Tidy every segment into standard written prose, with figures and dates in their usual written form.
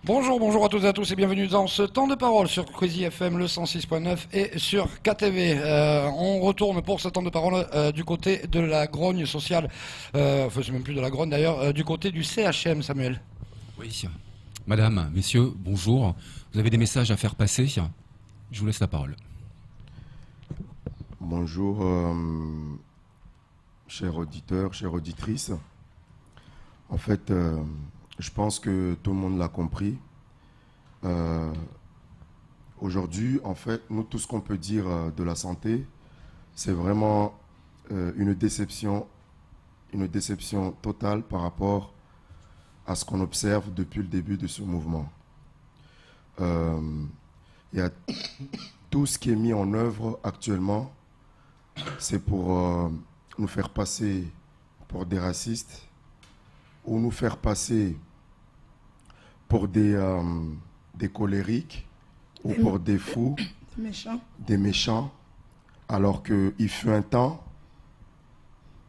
Bonjour, bonjour à toutes et à tous et bienvenue dans ce temps de parole sur Crazy FM le 106.9 et sur KTV. On retourne pour ce temps de parole du côté de la grogne sociale, enfin c'est même plus de la grogne d'ailleurs, du côté du CHM, Samuel. Oui, madame, messieurs, bonjour. Vous avez des messages à faire passer? Je vous laisse la parole. Bonjour, chers auditeurs, chères auditrices. En fait, je pense que tout le monde l'a compris. Aujourd'hui, en fait, nous, tout ce qu'on peut dire de la santé, c'est vraiment une déception totale par rapport à ce qu'on observe depuis le début de ce mouvement. Il y a tout ce qui est mis en œuvre actuellement, c'est pour nous faire passer pour des racistes ou nous faire passer pour des colériques ou pour des fous, des méchants, alors qu'il fut un temps,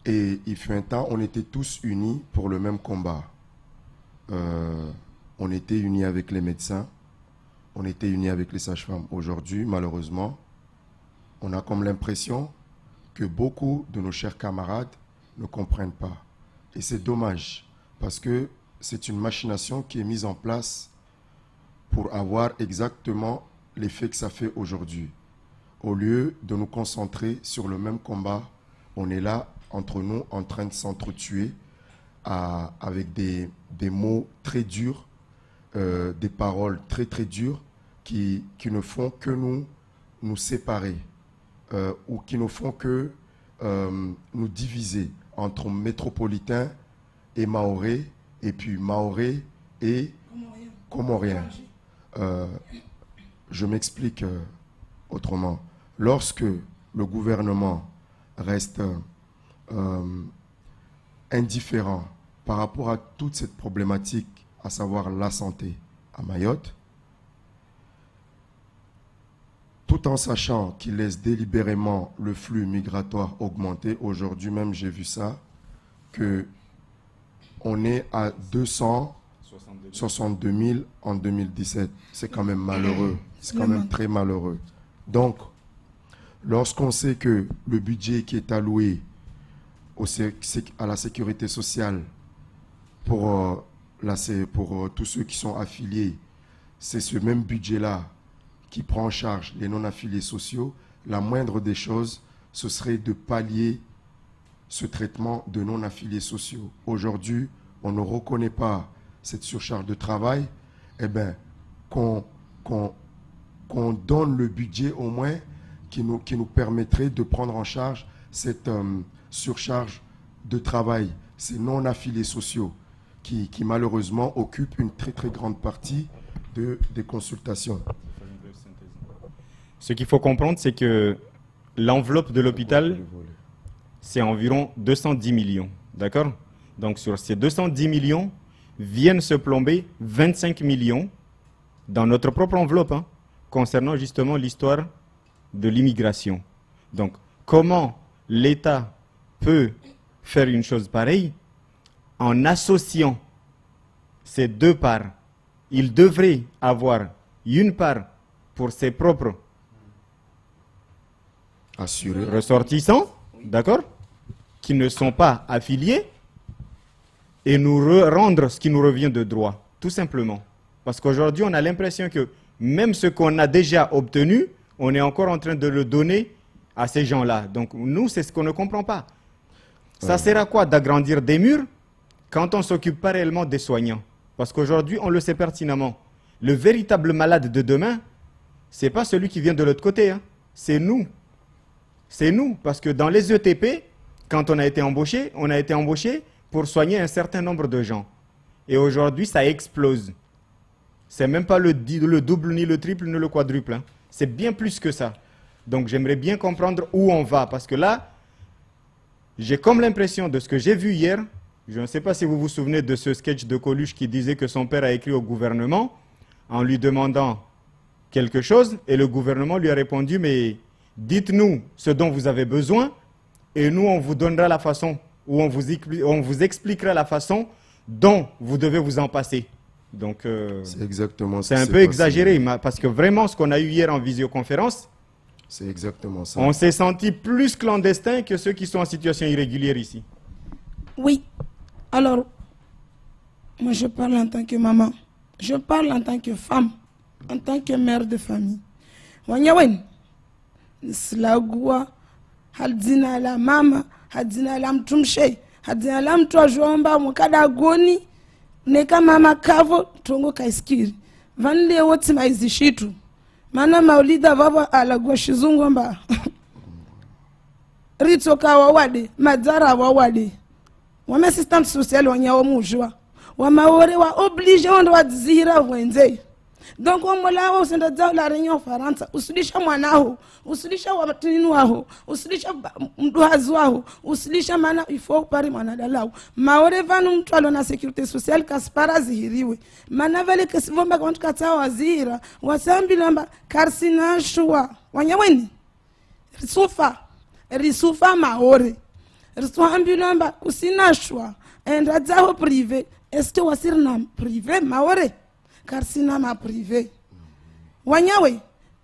on était tous unis pour le même combat. On était unis avec les médecins, on était unis avec les sages-femmes. Aujourd'hui, malheureusement, on a comme l'impression que beaucoup de nos chers camarades ne comprennent pas. Et c'est dommage, parce que c'est une machination qui est mise en place pour avoir exactement l'effet que ça fait aujourd'hui. Au lieu de nous concentrer sur le même combat, on est là, entre nous, en train de s'entretuer avec des mots très durs, des paroles très très dures qui ne font que nous séparer ou qui ne font que nous diviser entre métropolitains et mahorais, et puis mahorais et comoriens. Je m'explique autrement. Lorsque le gouvernement reste indifférent par rapport à toute cette problématique, à savoir la santé à Mayotte, tout en sachant qu'il laisse délibérément le flux migratoire augmenter, aujourd'hui même j'ai vu ça, qu'on est à 262 000 en 2017. C'est quand même malheureux, c'est quand même très malheureux. Donc, lorsqu'on sait que le budget qui est alloué à la sécurité sociale pour tous ceux qui sont affiliés, c'est ce même budget-là qui prend en charge les non-affiliés sociaux, la moindre des choses, ce serait de pallier ce traitement de non-affiliés sociaux. Aujourd'hui, on ne reconnaît pas cette surcharge de travail, eh bien, qu'on donne le budget au moins qui nous permettrait de prendre en charge cette surcharge de travail, ces non-affiliés sociaux qui malheureusement occupent une très très grande partie des consultations. Ce qu'il faut comprendre, c'est que l'enveloppe de l'hôpital, c'est environ 210 millions. D'accord? Donc sur ces 210 millions, viennent se plomber 25 millions dans notre propre enveloppe, concernant justement l'histoire de l'immigration. Donc comment l'État peut faire une chose pareille en associant ces deux parts? Il devrait avoir une part pour ses propres ressortissants, d'accord, qui ne sont pas affiliés, et nous rendre ce qui nous revient de droit, tout simplement. Parce qu'aujourd'hui, on a l'impression que même ce qu'on a déjà obtenu, on est encore en train de le donner à ces gens-là. Donc nous, c'est ce qu'on ne comprend pas. Ça sert à quoi d'agrandir des murs quand on ne s'occupe pas réellement des soignants? Parce qu'aujourd'hui, on le sait pertinemment. Le véritable malade de demain, ce n'est pas celui qui vient de l'autre côté, c'est nous. C'est nous, parce que dans les ETP, quand on a été embauché pour soigner un certain nombre de gens. Et aujourd'hui, ça explose. C'est même pas le double, ni le triple, ni le quadruple. C'est bien plus que ça. Donc j'aimerais bien comprendre où on va, parce que là, j'ai comme l'impression de ce que j'ai vu hier, je ne sais pas si vous vous souvenez de ce sketch de Coluche qui disait que son père a écrit au gouvernement en lui demandant quelque chose, et le gouvernement lui a répondu, mais dites-nous ce dont vous avez besoin, et nous, on vous donnera la façon, ou on vous expliquera la façon dont vous devez vous en passer. Donc, c'est exactement c'est ce un qui peu s'est exagéré, passé. parce que vraiment, ce qu'on a eu hier en visioconférence, C'est exactement ça. on s'est senti plus clandestin que ceux qui sont en situation irrégulière ici. Oui. Alors, moi je parle en tant que maman. Je parle en tant que femme, en tant que mère de famille. Wanyawen, slagua, hadzina la mama, hadzina la mtumshe, hadzina la mtu ajomba mukada goni, neka mama kavo, tongo kaiskiri. Vanle wote maizishitu. Mana maulida vava alagua shizungu mba. Ritoka wawade, madara wawade. Wame assistante sociale wanyawo mujwa. Wamaore wa oblige wando wadzira wenze. Donc omolao senda zao la réunion Faransa, usilisha mwanaho, usilisha watinu waho, usilisha mduhazi waho, usilisha mana ifo pari mwanadalau. Maore vanu mtu alona sécurité sociale kaspara zihiriwe. Mana vele kesivomba kwa mtu kata wazira, wasambi namba karsina shua. Wanyaweni? Risufa maore. Risuambi namba kusina shua. Enda zao privé. Est-ce wasir na privé maore? Karsina ma privé. Wanyawe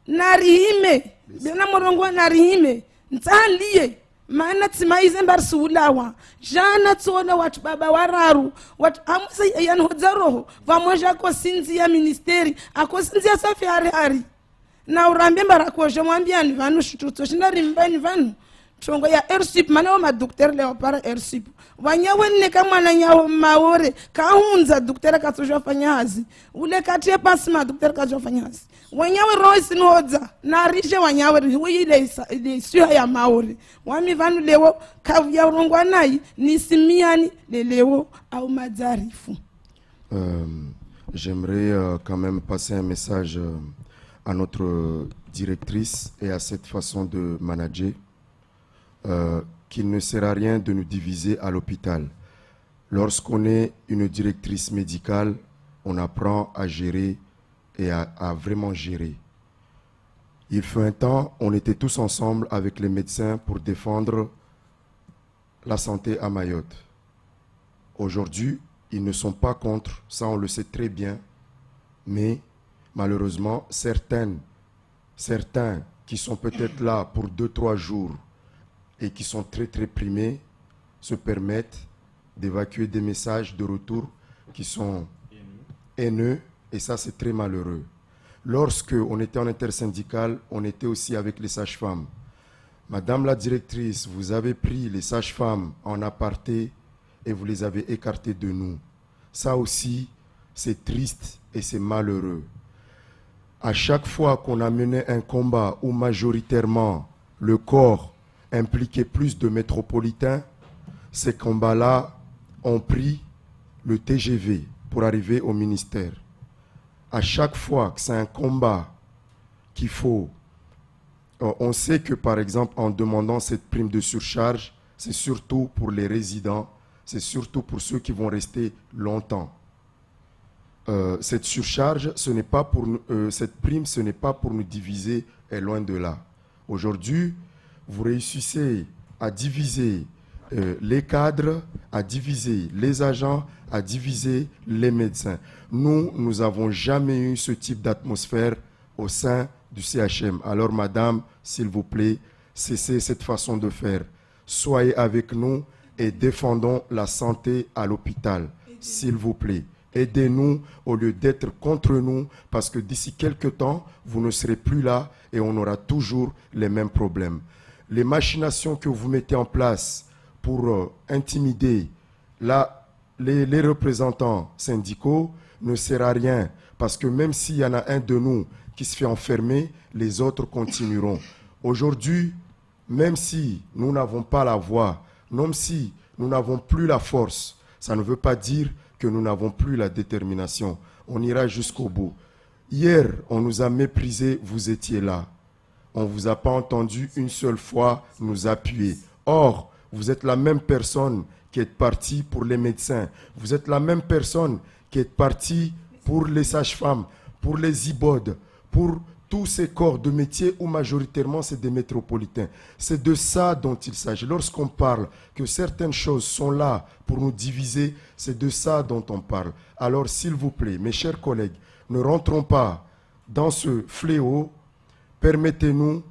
narihime bena morongo narihime ntaliye maana tsimaize mbarsulawa jana tsona watu baba wararu watu amuse yan hodzaroho vamoja ko sinzi ya ministeri ako sinzi ya safi hari na urambe mbarako je mwambiani vanu shituto shinari mbani vanu tongo ya ersip mana ma docteur le opara ersip wanyawe ne kama na nyawo maore kaunza docteur katsoja fanyazi ule katie pasma docteur katsoja fanyazi wanyawe roisi noza na rishe wanyawe ile sio ya maore wami vanu lewo kavya urongwa nai ni simiani lewo au mazarifu. J'aimerais quand même passer un message à notre directrice et à cette façon de manager. Qu'il ne sert à rien de nous diviser à l'hôpital. Lorsqu'on est une directrice médicale, on apprend à gérer et à vraiment gérer. Il fut un temps, on était tous ensemble avec les médecins pour défendre la santé à Mayotte. Aujourd'hui, ils ne sont pas contre, ça on le sait très bien, mais malheureusement, certains qui sont peut-être là pour 2-3 jours et qui sont très primés se permettent d'évacuer des messages de retour qui sont haineux, et ça c'est très malheureux. Lorsque on était en intersyndical, on était aussi avec les sages-femmes. Madame la directrice, vous avez pris les sages-femmes en aparté et vous les avez écartées de nous. Ça aussi, c'est triste et c'est malheureux. À chaque fois qu'on a mené un combat où majoritairement le corps impliquait plus de métropolitains, ces combats-là ont pris le TGV pour arriver au ministère. À chaque fois que c'est un combat qu'il faut, on sait que par exemple en demandant cette prime de surcharge, c'est surtout pour les résidents, c'est surtout pour ceux qui vont rester longtemps. Cette surcharge, cette prime, ce n'est pas pour nous diviser, et loin de là. Aujourd'hui, vous réussissez à diviser les cadres, à diviser les agents, à diviser les médecins. Nous n'avons jamais eu ce type d'atmosphère au sein du CHM. Alors, madame, s'il vous plaît, cessez cette façon de faire. Soyez avec nous et défendons la santé à l'hôpital. S'il vous plaît, aidez-nous au lieu d'être contre nous, parce que d'ici quelques temps, vous ne serez plus là et on aura toujours les mêmes problèmes. Les machinations que vous mettez en place pour intimider les représentants syndicaux ne sert à rien, parce que même s'il y en a un de nous qui se fait enfermer, les autres continueront. Aujourd'hui, même si nous n'avons pas la voix, même si nous n'avons plus la force, ça ne veut pas dire que nous n'avons plus la détermination. On ira jusqu'au bout. Hier, on nous a méprisés, vous étiez là. On ne vous a pas entendu une seule fois nous appuyer. Or, vous êtes la même personne qui est partie pour les médecins. Vous êtes la même personne qui est partie pour les sages-femmes, pour les IBOD, pour tous ces corps de métier où majoritairement c'est des métropolitains. C'est de ça dont il s'agit. Lorsqu'on parle que certaines choses sont là pour nous diviser, c'est de ça dont on parle. Alors s'il vous plaît, mes chers collègues, ne rentrons pas dans ce fléau. Permettez-nous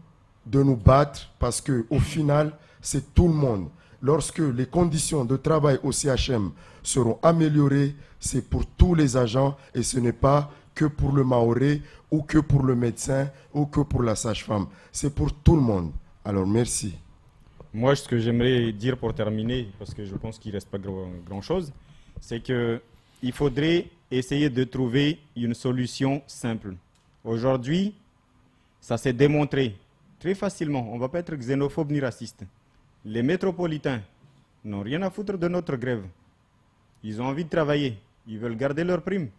de nous battre parce qu'au final, c'est tout le monde. Lorsque les conditions de travail au CHM seront améliorées, c'est pour tous les agents et ce n'est pas que pour le Maoré ou que pour le médecin ou que pour la sage-femme. C'est pour tout le monde. Alors, merci. Moi, ce que j'aimerais dire pour terminer, parce que je pense qu'il ne reste pas grand-chose, c'est qu'il faudrait essayer de trouver une solution simple. Aujourd'hui, ça s'est démontré très facilement. On ne va pas être xénophobe ni raciste. Les métropolitains n'ont rien à foutre de notre grève. Ils ont envie de travailler. Ils veulent garder leur prime.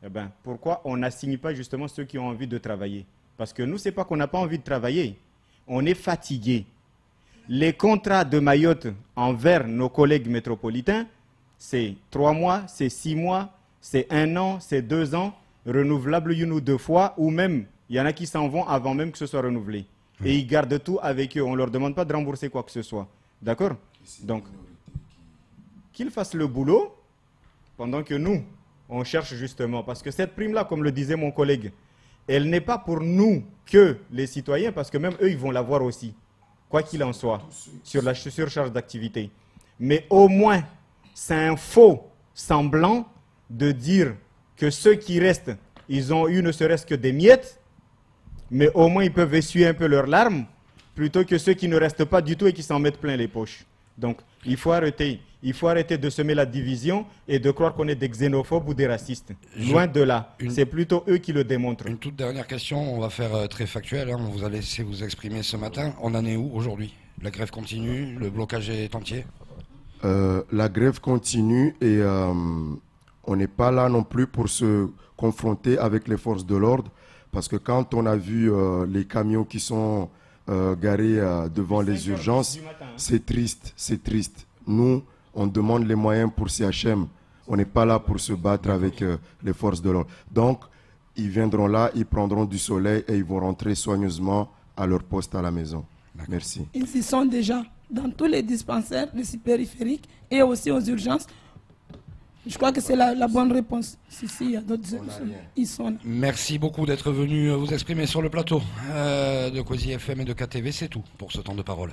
Eh bien, pourquoi on n'assigne pas justement ceux qui ont envie de travailler? Parce que nous, ce n'est pas qu'on n'a pas envie de travailler. On est fatigué. Les contrats de Mayotte envers nos collègues métropolitains, c'est 3 mois, c'est 6 mois, c'est 1 an, c'est 2 ans, renouvelable une ou 2 fois, ou même, il y en a qui s'en vont avant même que ce soit renouvelé. Et ils gardent tout avec eux. On ne leur demande pas de rembourser quoi que ce soit. D'accord? Donc, qu'ils fassent le boulot pendant que nous, on cherche justement. Parce que cette prime-là, comme le disait mon collègue, elle n'est pas pour nous que les citoyens, parce que même eux, ils vont l'avoir aussi, quoi qu'il en soit, sur la surcharge d'activité. Mais au moins, c'est un faux semblant de dire que ceux qui restent, ils ont eu ne serait-ce que des miettes, mais au moins ils peuvent essuyer un peu leurs larmes, plutôt que ceux qui ne restent pas du tout et qui s'en mettent plein les poches. Donc, il faut arrêter de semer la division et de croire qu'on est des xénophobes ou des racistes. Loin de là. C'est plutôt eux qui le démontrent. Une toute dernière question, on va faire très factuel. On vous a laissé vous exprimer ce matin. On en est où aujourd'hui? La grève continue? Le blocage est entier? La grève continue et on n'est pas là non plus pour se confronter avec les forces de l'ordre. Parce que quand on a vu les camions qui sont garés devant les urgences, c'est triste, c'est triste. Nous, on demande les moyens pour CHM. On n'est pas là pour se battre avec les forces de l'ordre. Donc, ils viendront là, ils prendront du soleil et ils vont rentrer soigneusement à leur poste à la maison. Merci. Ils y sont déjà dans tous les dispensaires, les périphériques et aussi aux urgences. Je crois que c'est la bonne réponse. Si, il y a d'autres. Ils sont là. Merci beaucoup d'être venu vous exprimer sur le plateau de Kwezi FM et de KTV. C'est tout pour ce temps de parole.